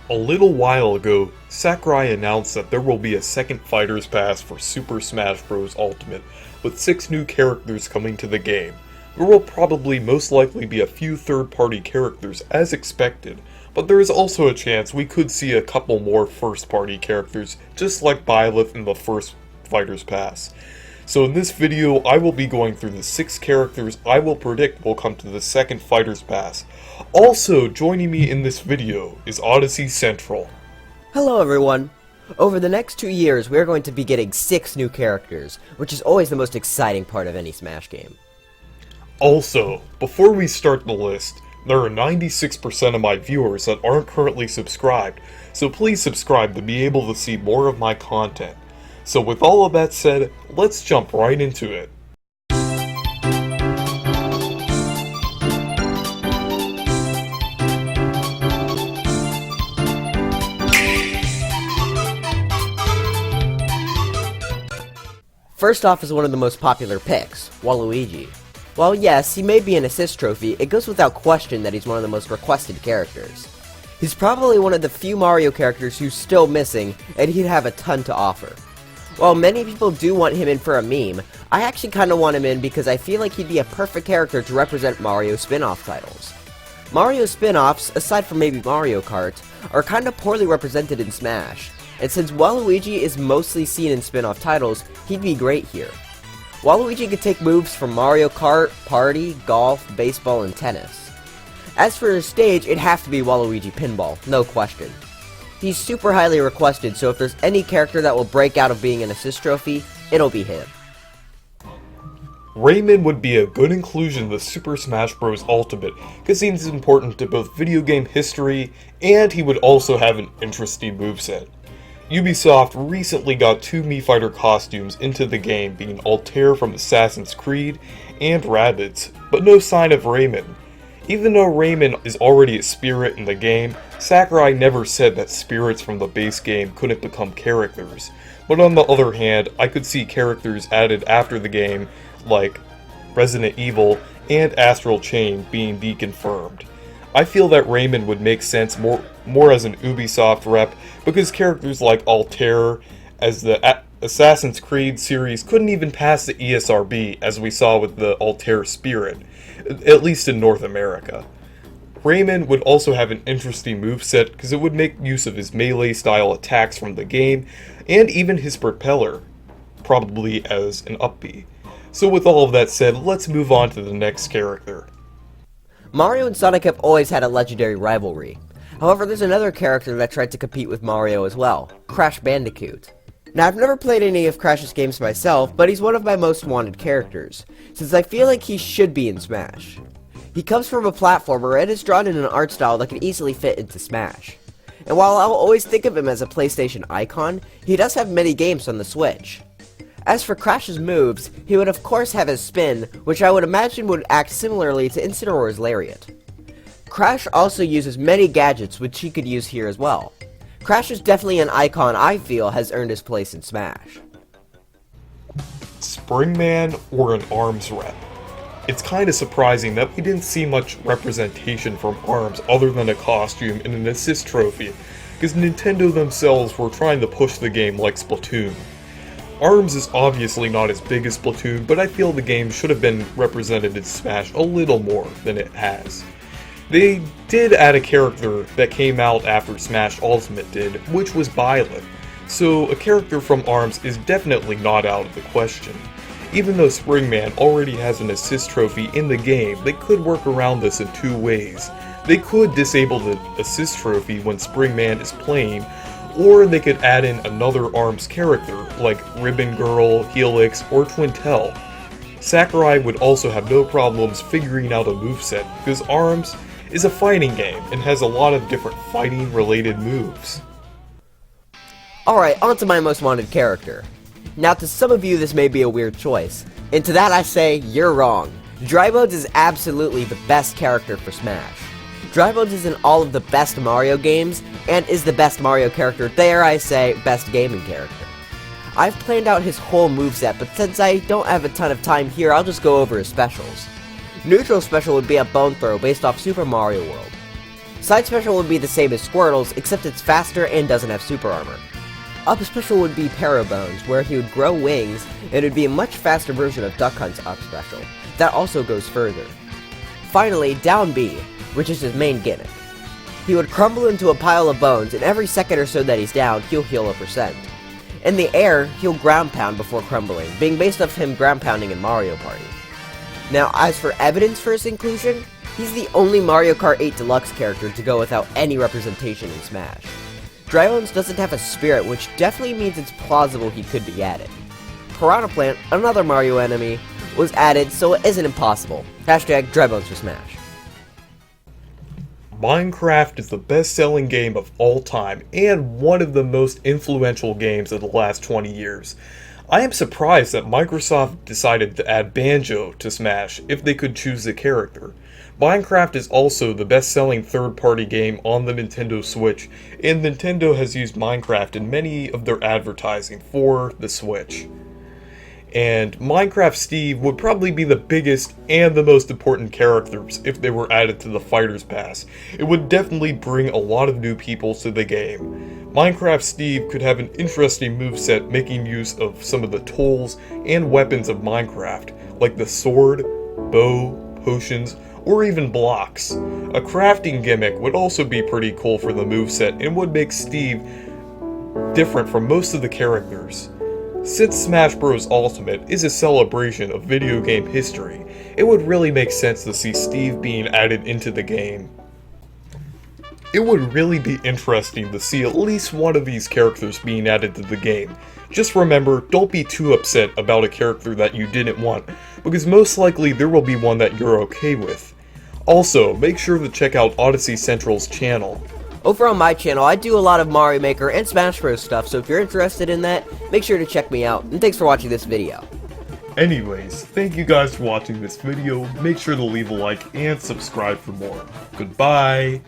A little while ago, Sakurai announced that there will be a second Fighter's Pass for Super Smash Bros. Ultimate, with 6 new characters coming to the game. There will probably most likely be a few third-party characters as expected, but there is also a chance we could see a couple more first-party characters, just like Byleth in the first Fighter's Pass. So in this video, I will be going through the 6 characters I will predict will come to the second Fighter's Pass. Also, joining me in this video is Odyssey Central. Hello everyone! Over the next 2 years, we are going to be getting 6 new characters, which is always the most exciting part of any Smash game. Also, before we start the list, there are 96% of my viewers that aren't currently subscribed, so please subscribe to be able to see more of my content. So with all of that said, let's jump right into it. First off is one of the most popular picks, Waluigi. While yes, he may be an assist trophy, it goes without question that he's one of the most requested characters. He's probably one of the few Mario characters who's still missing, and he'd have a ton to offer. While many people do want him in for a meme, I actually kinda want him in because I feel like he'd be a perfect character to represent Mario spin-off titles. Mario spin-offs, aside from maybe Mario Kart, are kinda poorly represented in Smash, and since Waluigi is mostly seen in spin-off titles, he'd be great here. Waluigi could take moves from Mario Kart, Party, Golf, Baseball, and Tennis. As for his stage, it'd have to be Waluigi Pinball, no question. He's super highly requested, so if there's any character that will break out of being an assist trophy, it'll be him. Rayman would be a good inclusion to Super Smash Bros. Ultimate, because he's important to both video game history, and he would also have an interesting moveset. Ubisoft recently got 2 Mii Fighter costumes into the game, being Altair from Assassin's Creed and Rabbids, but no sign of Rayman. Even though Rayman is already a spirit in the game, Sakurai never said that spirits from the base game couldn't become characters. But on the other hand, I could see characters added after the game, like Resident Evil and Astral Chain, being deconfirmed. I feel that Rayman would make sense more as an Ubisoft rep, because characters like Altair, as the Assassin's Creed series, couldn't even pass the ESRB, as we saw with the Altair Spirit, at least in North America. Rayman would also have an interesting moveset, because it would make use of his melee-style attacks from the game, and even his propeller, probably as an up B. So with all of that said, let's move on to the next character. Mario and Sonic have always had a legendary rivalry. However, there's another character that tried to compete with Mario as well, Crash Bandicoot. Now, I've never played any of Crash's games myself, but he's one of my most wanted characters, since I feel like he should be in Smash. He comes from a platformer and is drawn in an art style that can easily fit into Smash. And while I'll always think of him as a PlayStation icon, he does have many games on the Switch. As for Crash's moves, he would of course have his spin, which I would imagine would act similarly to Incineroar's Lariat. Crash also uses many gadgets which he could use here as well. Crash is definitely an icon I feel has earned his place in Smash. Springman or an ARMS rep? It's kinda surprising that we didn't see much representation from ARMS other than a costume and an assist trophy, because Nintendo themselves were trying to push the game like Splatoon. ARMS is obviously not as big as Splatoon, but I feel the game should have been represented in Smash a little more than it has. They did add a character that came out after Smash Ultimate did, which was Byleth, so a character from ARMS is definitely not out of the question. Even though Springman already has an assist trophy in the game, they could work around this in 2 ways. They could disable the assist trophy when Springman is playing, or they could add in another ARMS character, like Ribbon Girl, Helix, or Twintel. Sakurai would also have no problems figuring out a moveset, because ARMS is a fighting game and has a lot of different fighting-related moves. Alright, on to my most wanted character. Now, to some of you this may be a weird choice, and to that I say, you're wrong. Drybones is absolutely the best character for Smash. Drybones is in all of the best Mario games, and is the best Mario character, dare I say, best gaming character. I've planned out his whole moveset, but since I don't have a ton of time here, I'll just go over his specials. Neutral special would be a bone throw based off Super Mario World. Side Special would be the same as Squirtle's, except it's faster and doesn't have super armor. Up Special would be Parabones, where he would grow wings, and it would be a much faster version of Duck Hunt's Up Special. That also goes further. Finally, Down B, which is his main gimmick. He would crumble into a pile of bones, and every second or so that he's down, he'll heal a percent. In the air, he'll ground pound before crumbling, being based off him ground pounding in Mario Party. Now, as for evidence for his inclusion, he's the only Mario Kart 8 Deluxe character to go without any representation in Smash. Drybones doesn't have a spirit, which definitely means it's plausible he could be added. Piranha Plant, another Mario enemy, was added, so it isn't impossible. Hashtag Drybones for Smash. Minecraft is the best-selling game of all time, and one of the most influential games of the last 20 years. I am surprised that Microsoft decided to add Banjo to Smash if they could choose a character. Minecraft is also the best-selling third-party game on the Nintendo Switch, and Nintendo has used Minecraft in many of their advertising for the Switch. And Minecraft Steve would probably be the biggest and the most important characters if they were added to the Fighters Pass. It would definitely bring a lot of new people to the game. Minecraft Steve could have an interesting moveset making use of some of the tools and weapons of Minecraft, like the sword, bow, potions, or even blocks. A crafting gimmick would also be pretty cool for the moveset and would make Steve different from most of the characters. Since Smash Bros. Ultimate is a celebration of video game history, it would really make sense to see Steve being added into the game. It would really be interesting to see at least one of these characters being added to the game. Just remember, don't be too upset about a character that you didn't want, because most likely there will be one that you're okay with. Also, make sure to check out Odyssey Central's channel. Over on my channel, I do a lot of Mario Maker and Smash Bros. Stuff, so if you're interested in that, make sure to check me out, and thanks for watching this video. Anyways, thank you guys for watching this video, make sure to leave a like and subscribe for more. Goodbye!